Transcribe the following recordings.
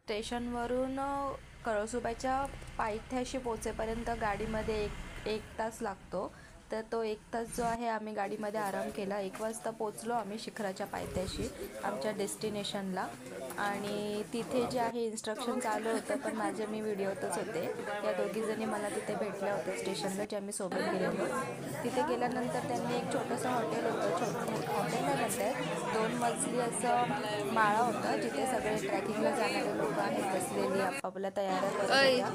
स्टेशनवरून कळसुबाईच्या पायथ्याशी पोचेपर्यंत गाडीमध्ये एक तास लागतो. तर तो 1 तास जो आहे आम्ही गाडीमध्ये आराम केला. 1 वाजता पोचलो आम्ही शिखराच्या पायथ्याशी आमच्या डेस्टिनेशनला. आणि तिथे जे आहे इन्स्ट्रक्शन चालू होतं, पण मी व्हिडिओतच होते. त्या दोघीजणी मला तिथे भेटल्या होत्या स्टेशनला, जे आम्ही सोबत गेलेलो. तिथे गेल्यानंतर त्यांनी एक छोटंसं हॉटेल होतं, हॉटेल नाही म्हणतात, 2 मजली असं माळा होता, जिथे सगळे ट्रॅकिंगला जाणारे लोक आहेत बसलेली आपापल्या तयाऱ्या करत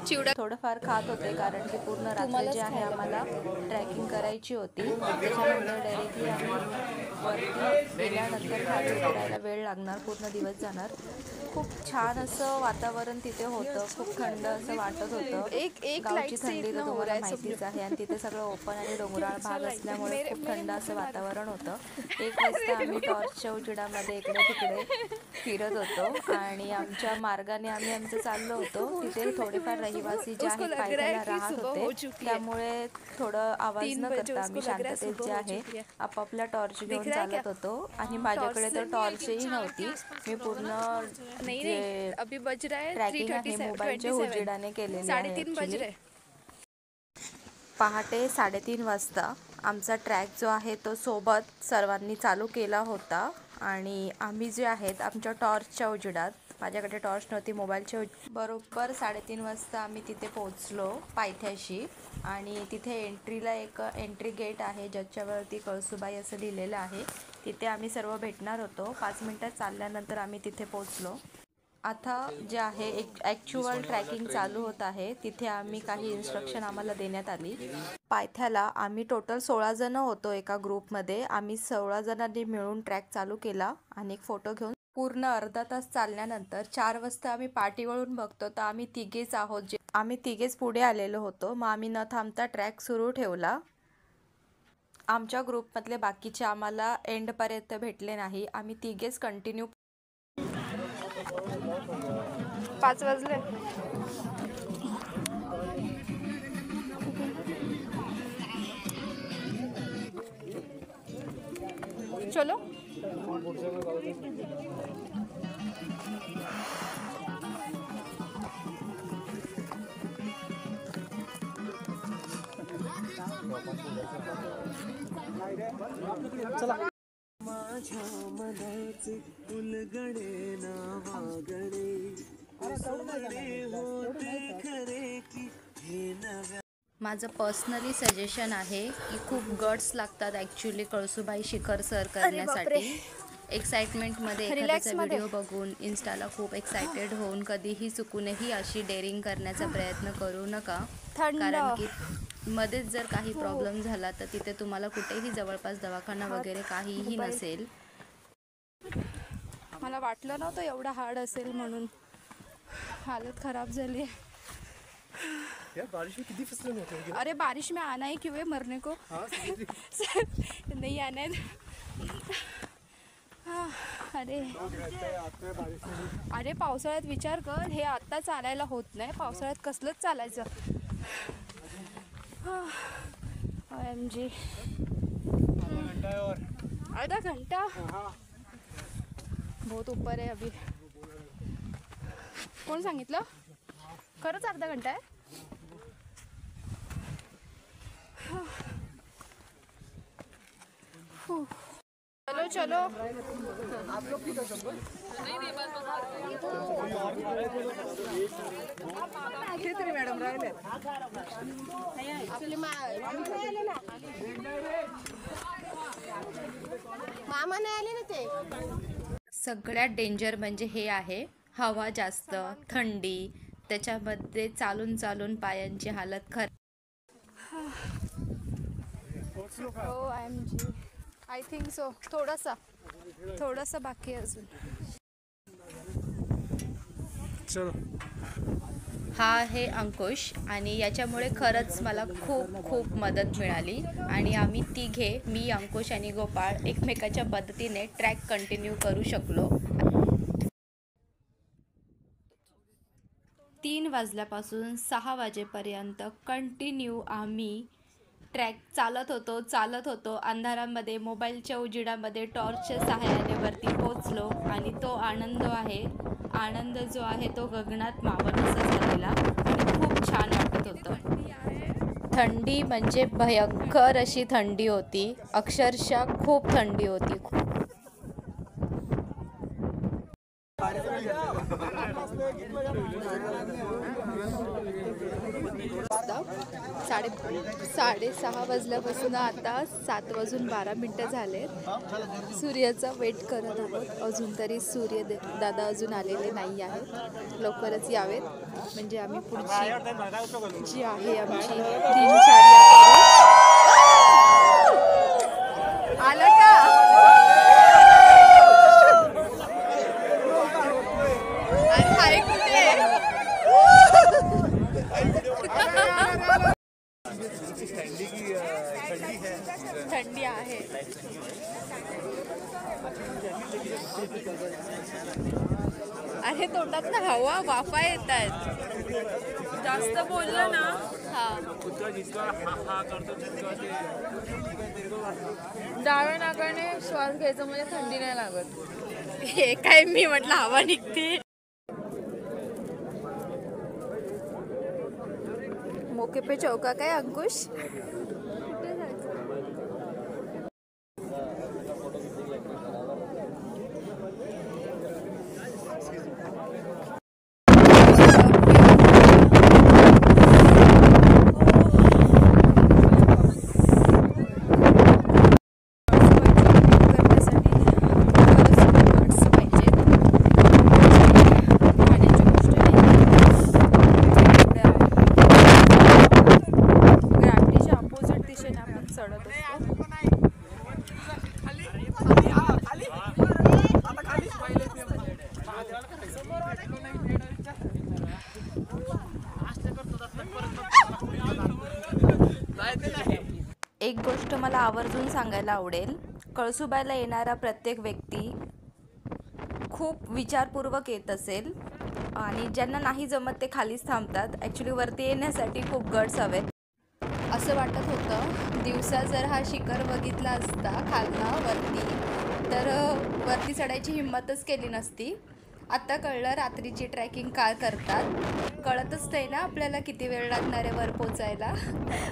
होत्या. थोडंफार खात होते, कारण की पूर्ण रात्र जे आहे आम्हाला ट्रॅकिंग करायची होती. त्याच्यानंतर डायरेक्टली आम्ही वरती गेल्यानंतर खाली उतरायला वेळ लागणार, पूर्ण दिवस जाणार. खूप छान असं वातावरण तिथे होतं, खूप थंड असं वाटत होतं. गावची थंडी तर तुम्हाला माहितीच आहे, आणि तिथे सगळं ओपन आणि डोंगराळ भाग असल्यामुळे खूप थंड असं वातावरण होतं. 1 वाजता आम्ही टॉर्चच्या उजेडामध्ये इकडे तिकडे फिरत होतो आणि आमच्या मार्गाने आम्ही आमचं चाललो होतो. तिथे थोडेफार रहिवासी जे आहेत पायथ्याला राहत होते, त्यामुळे थोडं आवाज न करता आम्ही शांततेत जे आहे आपापल्या टॉर्च घेऊन चालत होतो. आणि माझ्याकडे तर टॉर्चही नव्हती. मी पूर्ण ट्रॅकिंग आहे मोबाईलच्या उजेडाने केलेली आहे. पहाटे 3:30 वाजता आमचा ट्रॅक जो आहे तो सोबत सर्वांनी चालू केला होता. आणि आम्ही जे आहेत आमच्या टॉर्चच्या उजेडात, माझ्याकडे टॉर्च नव्हती, मोबाईलच्या बरोबर 3:30 वाजता आम्ही तिथे पोहोचलो पायथ्याशी. आणि तिथे एंट्रीला एक एंट्री गेट आहे, ज्याच्यावरती कळसुबाई असं लिहिलेलं आहे. तिथे आम्ही सर्व भेटणार होतो. 5 मिनटात चालल्यानंतर आम्ही तिथे पोहोचलो. आता जे आहे एक ॲक्च्युअल ट्रॅकिंग चालू होत आहे. तिथे आम्ही काही इन्स्ट्रक्शन आम्हाला देण्यात आली. पायथ्याला आम्ही टोटल 16 जण होतो एका ग्रुपमध्ये. आम्ही 16 जणांनी मिळून ट्रॅक चालू केला. आणि एक फोटो घेऊन पूर्ण अर्धा तास चालल्यानंतर 4 वाजता आम्ही पाठी वळून बघतो तर आम्ही तिघेच आहोत, आम्ही तिघेच पुढे आलेलो होतो. मग आम्ही न थांबता ट्रॅक सुरू ठेवला. आमच्या ग्रुपमधले बाकीचे आम्हाला एंडपर्यंत भेटले नाही. आम्ही तिघेच कंटिन्यू 5 वाजले. चलो चला. माझ्या मनाचे उलगडे ना वागडे होते खरे की हे नव्या. माझं पर्सनली सजेशन आहे की खूप गट्स लागतात ॲक्च्युली कळसुबाई शिखर सर करण्यासाठी. एक्साइटमेंटमध्ये एखाद्याचा व्हिडिओ बघून इन्स्टाला खूप एक्सायटेड होऊन कधीही चुकूनही अशी डेअरिंग करण्याचा प्रयत्न करू नका. कारण की मध्येच जर काही प्रॉब्लेम झाला तर तिथे तुम्हाला कुठेही जवळपास दवाखाना वगैरे काहीही नसेल. मला वाटलं नव्हतं एवढा हार्ड असेल म्हणून. हालत खराब झाली यार. बारिश में कितनी फिसलन होती है. अरे बारिश में आना है क्यों है, मरने को. नहीं आना है. अरे पावसाळ्यात विचार कर, हे आता चालायला होत नाही, पावसाळ्यात कसलंच चालायचं. OMG. आधा घंटा बहुत ऊपर है अभी. कोण सांगितलं? खरंच अर्धा घंटा आहे. चलो चलो. किती मॅडम राहिले आपले मामा नाही आले ना ते. सगळ्यात डेंजर म्हणजे हे आहे, हवा जास्त, थंडी, त्याच्यामध्ये चालून चालून पायांची हालत खराब. OMG. I think so. थोडासा बाकी आहे अजून. चलो. हा आहे अंकुश, आणि याच्यामुळे खरंच मला खूप खूप मदत मिळाली. आणि आम्ही तिघे, मी, अंकुश आणि गोपाळ, एकमेकाच्या मदतीने ट्रॅक कंटिन्यू करू शकलो. 3 वाजल्यापासून 6 वाजेपर्यंत कंटिन्यू आम्ही ट्रॅक चालत होतो अंधारामध्ये, मोबाईलच्या उजेडामध्ये टॉर्चच्या सहाय्याने वरती पोचलो आणि तो आनंद जो आहे तो गगनात मावनसा झालेला आणि खूप छान वाटत होतं. थंडी म्हणजे भयंकर अशी थंडी होती, अक्षरशः खूप थंडी होती. साडेसहा वाजल्यापासून आता 7:12 झाले. सूर्याचा वेट करत आहोत. अजून तरी दादा अजून आलेले नाही आहेत. लवकरच यावेत म्हणजे आम्ही पुढची जी आहे आमची दिनचर्या आलं का. थंडी आहे. अरे तोंडात ना हवा वाफा येत आहेत. जास्त बोललं ना डाव्या नाकाने श्वास घ्यायचा म्हणजे थंडी नाही लागत. हे काय मी म्हटलं हवा निघते. मौके पे चौका काय अंकुश. एक गोष्ट मला आवर्जून सांगायला आवडेल, कळसुबाईला येणारा प्रत्येक व्यक्ती खूप विचारपूर्वक येत असेल आणि ज्यांना नाही जमत ते खालीच थांबतात. ॲक्च्युली वरती येण्यासाठी खूप गट्स हवेत. असं वाटत होतं दिवसा जर हा शिखर बघितला असता खालनं वरती तर वरती चढायची हिंमतच केली नसती. आत्ता कळलं रात्रीची ट्रॅकिंग का करतात. कळतच नाही ना आपल्याला किती वेळ लागणार आहे वर पोचायला.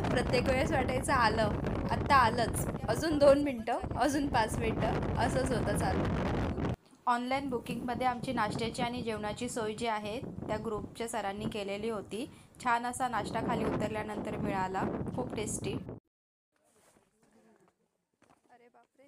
प्रत्येक वेळेस वाटायचं आलं, आत्ता आलंच, अजून 2 मिनटं, अजून 5 मिनटं, असंच होतं चालू. ऑनलाईन बुकिंगमध्ये आमची नाश्त्याची आणि जेवणाची सोय जी आहे त्या ग्रुपच्या सरांनी केलेली होती. छान असा नाश्ता खाली उतरल्यानंतर मिळाला, खूप टेस्टी. अरे बापरे.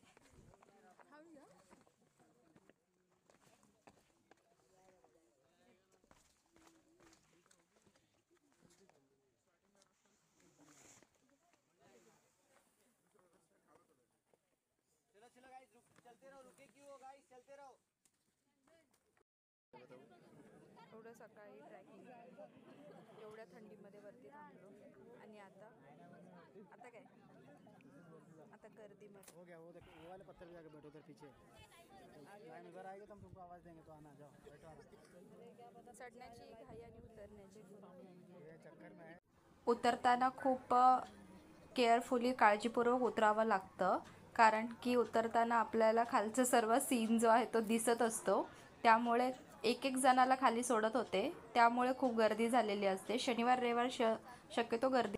एवढं सकाळी ट्रॅकिंग एवढ्या थंडीमध्ये वरती थांबलो आणि आता काय आता गर्दीमध्ये हो गया. वो वाले पत्थर पे जाके बैठो उधर पीछे. लाइन उधर आएगी तो हम तुमको आवाज देंगे तो आना. जाओ बैठो आना. चढण्याची घाई आणि उतरण्याची ये चक्कर में है. उतरताना खूप केअरफुली काळजीपूर्वक उतरावं लागतं, कारण की उतरताना आपल्याला खालचं सर्व सीन जो आहे तो दिसत असतो. त्यामुळे एक जणाला खाली सोडत होते, त्यामुळे खूप गर्दी झालेली असते. शनिवार रविवार शक्यतो गर्दी.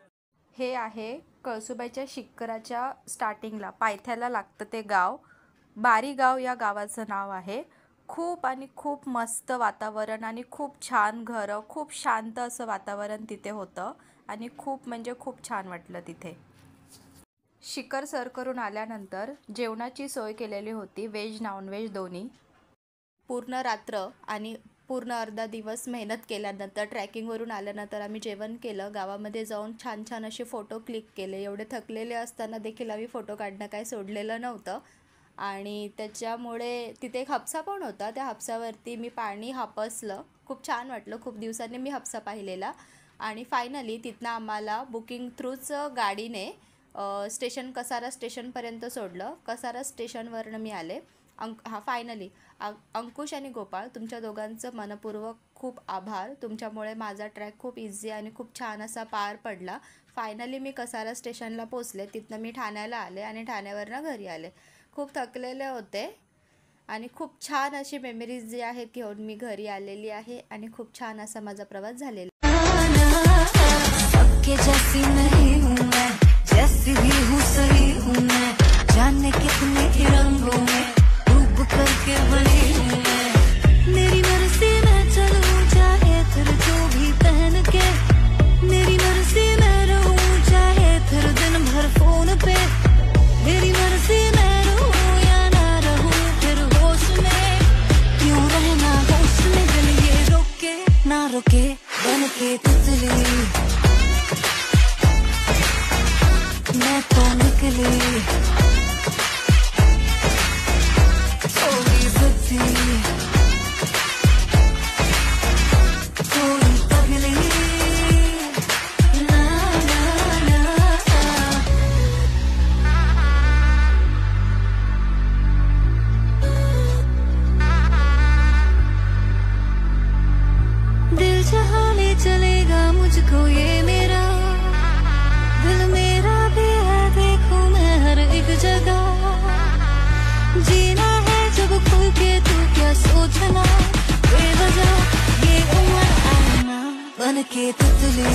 हे आहे कळसुबाईच्या शिखराच्या स्टार्टिंगला पायथ्याला लागतं ते गाव. बारी गाव या गावाचं नाव आहे. खूप आणि खूप मस्त वातावरण आणि खूप छान घरं, खूप शांत असं वातावरण तिथे होतं आणि खूप म्हणजे खूप छान वाटलं तिथे. शिखर सर करून आल्यानंतर जेवणाची सोय केलेली होती, व्हेज नॉनव्हेज दोन्ही. पूर्ण रात्र आणि पूर्ण अर्धा दिवस मेहनत केल्यानंतर ट्रॅकिंगवरून आल्यानंतर आम्ही जेवण केलं. गावामध्ये जाऊन छान छान असे फोटो क्लिक केले. एवढे थकलेले असताना देखील आम्ही फोटो काढणं काही सोडलेलं नव्हतं. आणि त्याच्यामुळे तिथे एक हापसा पण होता. त्या हापसावरती मी पाणी हापसलं, खूप छान वाटलं. खूप दिवसांनी मी हापसा पाहिलेला. आणि फायनली तिथनं आम्हाला बुकिंग थ्रूच गाडीने स्टेशन कसारा स्टेशनपर्यंत सोडलं. कसारा स्टेशनवरनं मी आले. फायनली अंकुश आणि गोपाळ तुमच्या दोघांचं मनपूर्वक खूप आभार. तुमच्यामुळे माझा ट्रॅक खूप इझी आणि खूप छान असा पार पडला. फायनली मी कसारा स्टेशनला पोचले. तिथनं मी ठाण्याला आले आणि ठाण्यावरनं घरी आले. खूप थकलेले होते आणि खूप छान अशी मेमरीज जी आहेत घेऊन मी घरी आलेली आहे आणि खूप छान असा माझा प्रवास झालेला. जैसी नहीं हूँ मैं, जैसी भी हूँ सही हूँ मैं, जाने कितने रंगों में डूब करके बनी हूँ मैं. मेरी मर्जी मैं चलूँ चाहे फिर जो भी पहन के, मेरी मर्जी मैं रहूँ चाहे फिर दिन भर फोन पे, मेरी मर्जी मैं रहूँ या ना रहूँ फिर होश में, क्यों रहना होश में दिल ये रोके ना रोके बन के तितली मैं तो निकली थोड़ी जिद्दी थोड़ी पगली ना ना ना. दिल जहाँ ले चलेगा मुझको ये मेरा दिल मेरा भी है, देखूं मैं हर एक जगह. जीना है जब खुल के तू क्या सोचना बेवजह ये उम्र आना बन के तितली